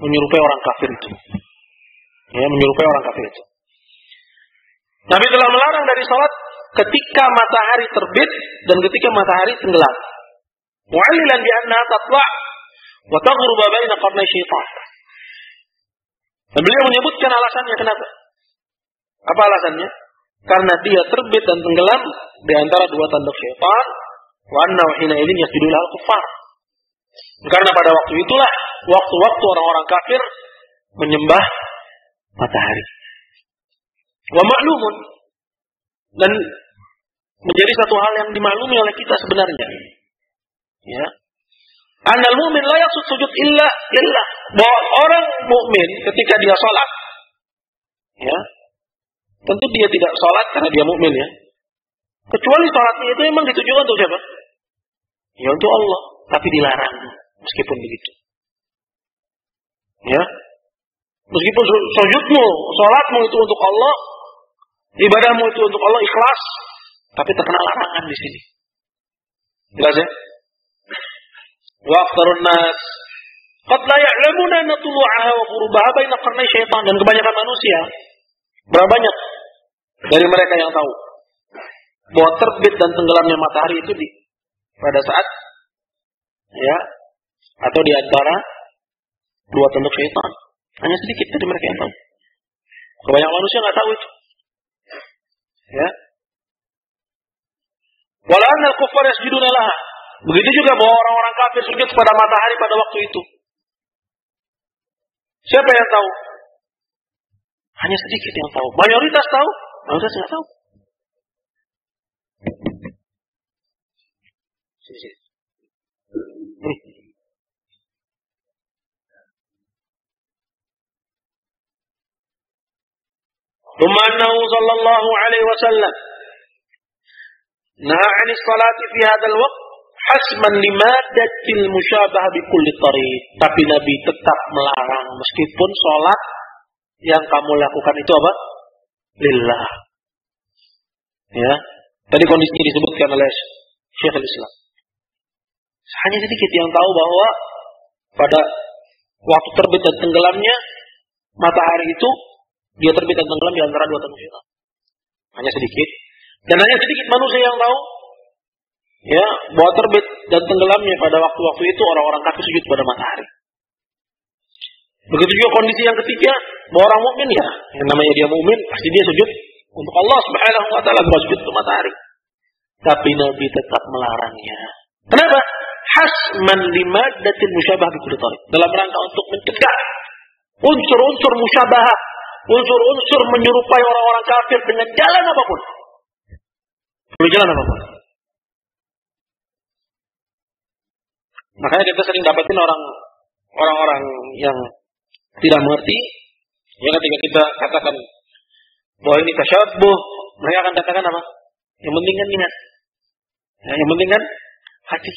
Menyerupai orang kafir itu. Ya, menyerupai orang kafir itu. Nabi telah melarang dari sholat ketika matahari terbit dan ketika matahari tenggelam. Mu'allilan bi anna tatla' wa taghrubu baina qarnay syaitan. Dan beliau menyebutkan alasannya kenapa? Apa alasannya? Karena dia terbit dan tenggelam di antara dua tanduk syaitan. Wa annahu hina idzin yasjudu lil kuffar. Karena pada waktu itulah waktu-waktu orang-orang kafir menyembah matahari. Wa ma'lumun, dan menjadi satu hal yang dimaklumi oleh kita sebenarnya. Ya. Annal mu'min la yaqsud sujud illa bahwa orang mukmin ketika dia salat ya tentu dia tidak sholat karena dia mukmin ya. Kecuali sholatnya itu memang ditujukan untuk siapa? Ya untuk Allah, tapi dilarang meskipun begitu. Ya, meskipun sujudmu, sholatmu itu untuk Allah, ibadahmu itu untuk Allah ikhlas, tapi terkena larangan di sini. Jelas ya? Wa aktsarun nas qad la ya'lamuna anna tulu'aha wa ghurubaha baina qarnay syaitan, dan kebanyakan manusia, berapa banyak dari mereka yang tahu bahwa terbit dan tenggelamnya matahari itu pada saat ya atau di antara dua tanduk syaitan. Hanya sedikit dari mereka yang tahu. Kebanyakan manusia nggak tahu itu. Ya. Walau al-kuffar yasjuduna laha. Begitu juga bahwa orang-orang kafir sujud pada matahari pada waktu itu. Siapa yang tahu? Hanya sedikit yang tahu. Mayoritas tahu, mayoritas nggak tahu. ثم أنه صلى الله عليه وسلم نهى عن الصلاة في هذا الوقت حسما لمادة المشابهة بكل طريق. Tapi Nabi tetap melarang meskipun sholat yang kamu lakukan itu apa? Lillah. Ya, tadi kondisinya disebutkan oleh Syekhul Islam. Hanya sedikit yang tahu bahwa pada waktu terbit dan tenggelamnya matahari itu dia terbit dan tenggelam di antara dua tanduk syaitan. Hanya sedikit. Dan hanya sedikit manusia yang tahu ya bahwa terbit dan tenggelamnya pada waktu-waktu itu orang-orang kafir sujud pada matahari. Begitu juga kondisi yang ketiga, bahwa orang mukmin ya, yang namanya dia mukmin pasti dia sujud untuk Allah Subhanahu wa taala, bukan sujud untuk matahari. Tapi Nabi tetap melarangnya. Kenapa? Hasman limaddatil musyabah bi kulli tariq. Dalam rangka untuk mencegah unsur-unsur musyabah, unsur-unsur menyerupai orang-orang kafir dengan jalan apapun. Dengan jalan apapun. Makanya kita sering dapatin orang-orang yang tidak mengerti, ya ketika kita katakan bahwa ini tasyabuh, mereka akan katakan apa? Yang penting kan niat. Ya, yang penting kan hati.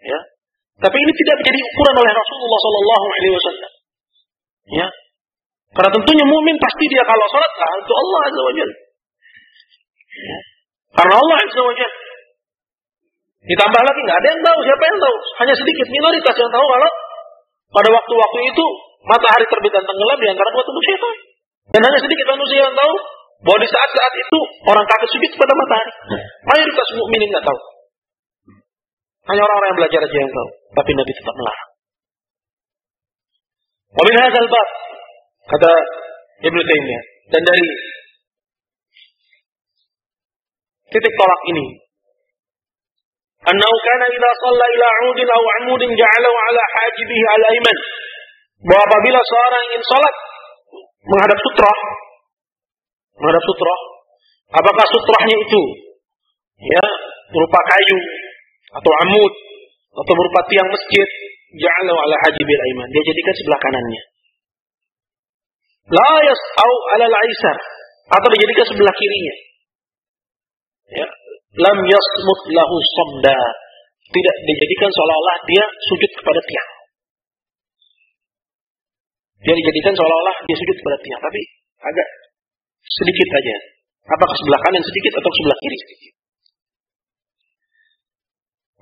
Ya. Tapi ini tidak menjadi ukuran oleh Rasulullah sallallahu alaihi wasallam. Ya. Karena tentunya mukmin pasti dia kalau salat untuk Allah azza wajalla. Ya. Karena Allah azza wajalla. Ditambah lagi nggak ada yang tahu, siapa yang tahu? Hanya sedikit minoritas yang tahu kalau pada waktu-waktu itu matahari terbit dan tenggelam di antara dua tanduk syaitan. Dan hanya sedikit manusia yang tahu bahwa di saat-saat itu orang kafir sujud pada matahari. Mayoritas mukminin nggak tahu. Hanya orang-orang yang belajar aja yang tahu. Tapi Nabi tetap melarang. Wa min hadzal bab, kata Ibnu Taimiyah, dan dari titik tolak ini, annahu kana idza shalla ila 'udin aw 'amudin ja'alahu 'ala hajibihi al-ayman. Bahwa apabila seorang ingin salat menghadap sutrah, apakah sutrahnya itu ya berupa kayu atau amud atau berupa tiang masjid, ja'alahu 'ala hajibil ayman, dia jadikan sebelah kanannya. La yas'au 'ala al-aisar, atau dijadikan sebelah kirinya. Ya, lam yasmut lahu samda, tidak dijadikan seolah-olah dia sujud kepada tiang. Dia dijadikan seolah-olah dia sujud kepada tiang, tapi agak sedikit saja. Apakah sebelah kanan sedikit atau sebelah kiri sedikit?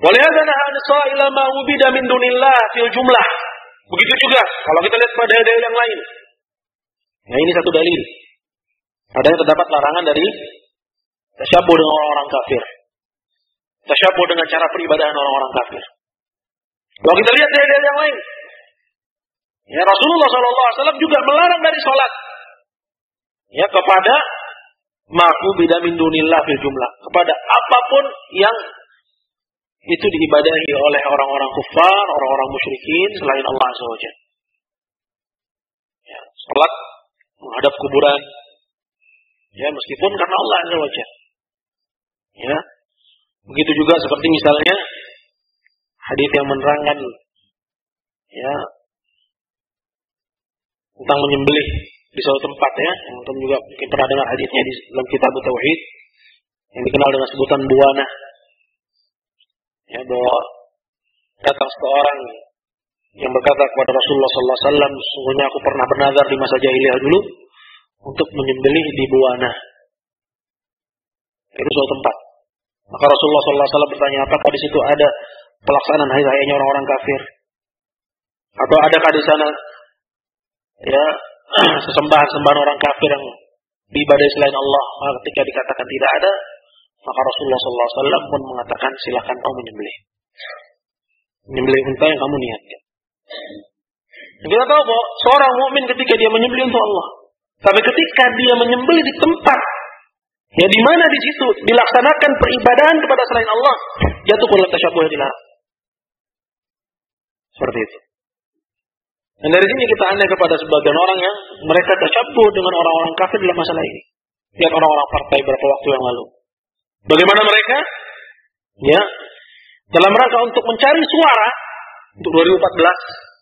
Walihada nahana sa'ila ma ubida min dunillah fil jumlah. Begitu juga kalau kita lihat pada dalil yang lain. Nah, ini satu dalil. Ada yang terdapat larangan dari tasyabuh dengan orang-orang kafir. Tasyabuh dengan cara peribadahan orang-orang kafir. Kalau kita lihat dalil yang lain, ya Rasulullah SAW juga melarang dari sholat. Ya kepada ma'ubida min dunillah fil jumlah, kepada apapun yang itu diibadahi oleh orang-orang kufar, orang-orang musyrikin selain Allah Azza wa Jalla. Ya, salat menghadap kuburan, ya meskipun karena Allah Azza wa Jalla. Ya, begitu juga seperti misalnya hadis yang menerangkan ya tentang menyembelih di suatu tempat ya, yang juga mungkin pernah dengar hadisnya di dalam kitab Tauhid yang dikenal dengan sebutan buana. Ya, bahwa datang seorang yang berkata kepada Rasulullah sallallahu alaihi wasallam, sesungguhnya aku pernah bernazar di masa jahiliyah dulu untuk menyembelih di buana. Itu suatu tempat. Maka Rasulullah sallallahu alaihi wasallam bertanya, apakah di situ ada pelaksanaan hari rayanya orang-orang kafir? Atau adakah di sana ya sesembahan-sembahan orang kafir yang diibadai selain Allah? Maka ketika dikatakan tidak ada, maka Rasulullah sallallahu alaihi wasallam pun mengatakan, silakan kau menyembelih. Menyembelih unta yang kamu niatkan. Kita tahu bahwa seorang mukmin ketika dia menyembelih untuk Allah, tapi ketika dia menyembelih di tempat ya di mana di situ dilaksanakan peribadahan kepada selain Allah, jatuh dalam tasyabuh dilarang. Seperti itu. Dan dari sini kita aneh kepada sebagian orang yang mereka tasyabuh dengan orang-orang kafir dalam masalah ini. Lihat orang-orang partai beberapa waktu yang lalu. Bagaimana mereka? Ya, dalam rangka untuk mencari suara untuk 2014.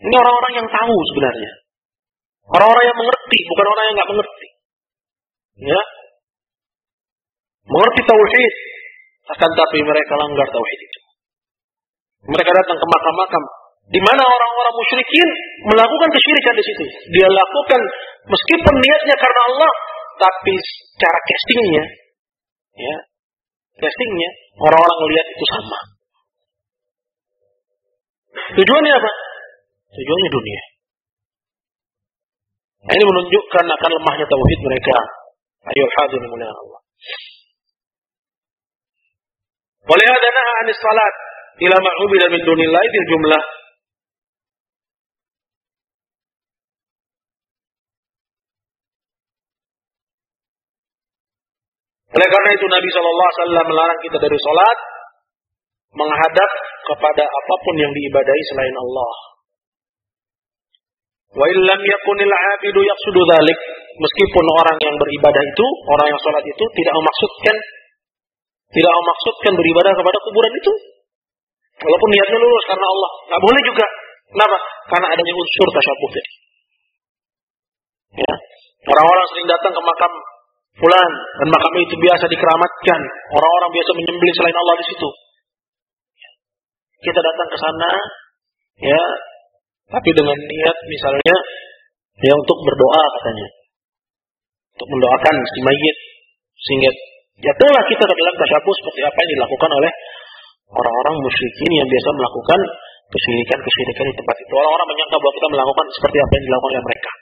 Ini orang-orang yang tahu sebenarnya. Orang-orang yang mengerti, bukan orang yang nggak mengerti. Ya, mengerti tauhid, akan tapi mereka langgar tauhid itu. Mereka datang ke makam-makam di mana orang-orang musyrikin melakukan kesyirikan di situ. Dia lakukan meskipun niatnya karena Allah, tapi cara castingnya, ya, castingnya orang-orang melihat itu sama. Tujuannya apa? Tujuannya dunia. Nah, ini menunjukkan akan lemahnya tauhid mereka. Ayo hadirin mulia Allah. Walihada naha 'anis salat ila ma ubida min dunillahi bil jumlah. Oleh karena itu Nabi sallallahu alaihi wasallam melarang kita dari salat menghadap kepada apapun yang diibadahi selain Allah. Wa illam yakunil 'abidu yaqsudu dzalik, meskipun orang yang beribadah itu, orang yang salat itu tidak memaksudkan beribadah kepada kuburan itu. Walaupun niatnya lurus karena Allah, enggak boleh juga. Kenapa? Karena adanya unsur tasyabuh tadi. Ya. Orang-orang sering datang ke makam fulan dan makam itu biasa dikeramatkan. Orang-orang biasa menyembelih selain Allah di situ. Kita datang ke sana ya, tapi dengan niat misalnya ya untuk berdoa katanya. Untuk mendoakan si mayit sehingga jatuhlah kita ke dalam tasyabuh seperti apa yang dilakukan oleh orang-orang musyrikin yang biasa melakukan kesyirikan di tempat itu. Orang-orang menyangka bahwa kita melakukan seperti apa yang dilakukan oleh mereka.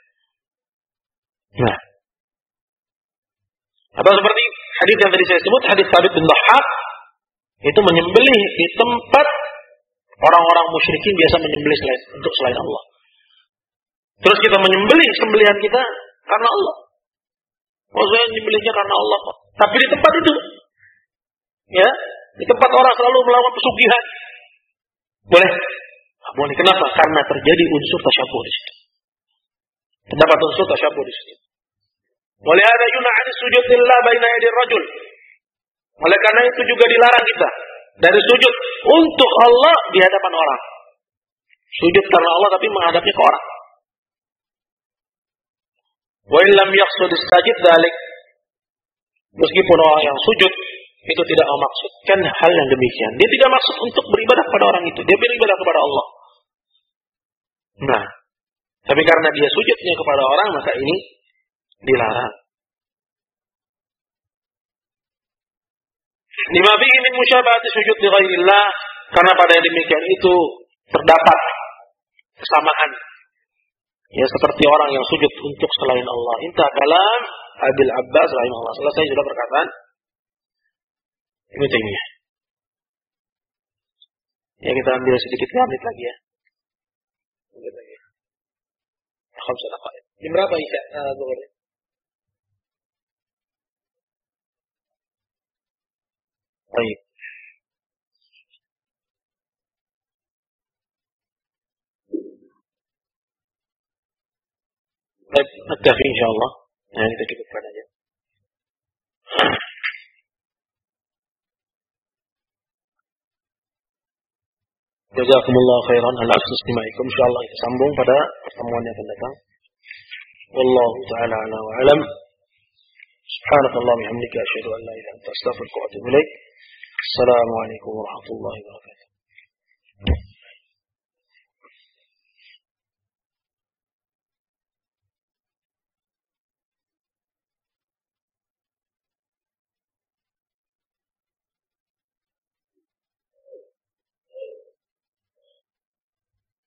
Nah, atau seperti hadis yang tadi saya sebut, hadis Thabit bin Dhahhak, itu menyembelih di tempat orang-orang musyrikin biasa menyembelih untuk selain Allah. Terus kita menyembelih sembelihan kita karena Allah. Maksudnya menyembelihnya karena Allah, tapi di tempat itu, ya, di tempat orang selalu melakukan pesugihan, boleh? Boleh. Kenapa? Karena terjadi unsur tasyabuh di situ. Terdapat unsur tasyabuh di situ. Oleh ada yuna'an sujud lillah baina yadir rajul. Oleh karena itu juga dilarang kita dari sujud untuk Allah di hadapan orang. Sujud karena Allah tapi menghadapnya ke orang. Wa illam yaqsud istajid dzalik. Meskipun orang yang sujud itu tidak memaksudkan hal yang demikian. Dia tidak maksud untuk beribadah kepada orang itu. Dia beribadah kepada Allah. Nah, tapi karena dia sujudnya kepada orang, maka ini dilarang. Lima fihi min musyabahati sujud li ghairillah, karena pada yang demikian itu terdapat kesamaan. Ya, seperti orang yang sujud untuk selain Allah. Intah kalam Abil Abbas rahimahullah. Selesai sudah perkataan Ibnu Taimiyah. Ya, kita ambil sedikit menit lagi ya. Sedikit lagi. Khamsah daqaiq. Jam berapa Isya zuhurnya? Baik. Baik, naktafi insyaallah. Nah, kita cukupkan aja. Jazakumullah khairan ala istimaikum. Insyaallah kita sambung pada pertemuan yang akan datang. Wallahu ta'ala a'la wa a'lam. Subhanakallahumma wa bihamdika asyhadu an la ilaha illa anta astaghfiruka wa atubu ilaik. Assalamualaikum warahmatullahi wabarakatuh.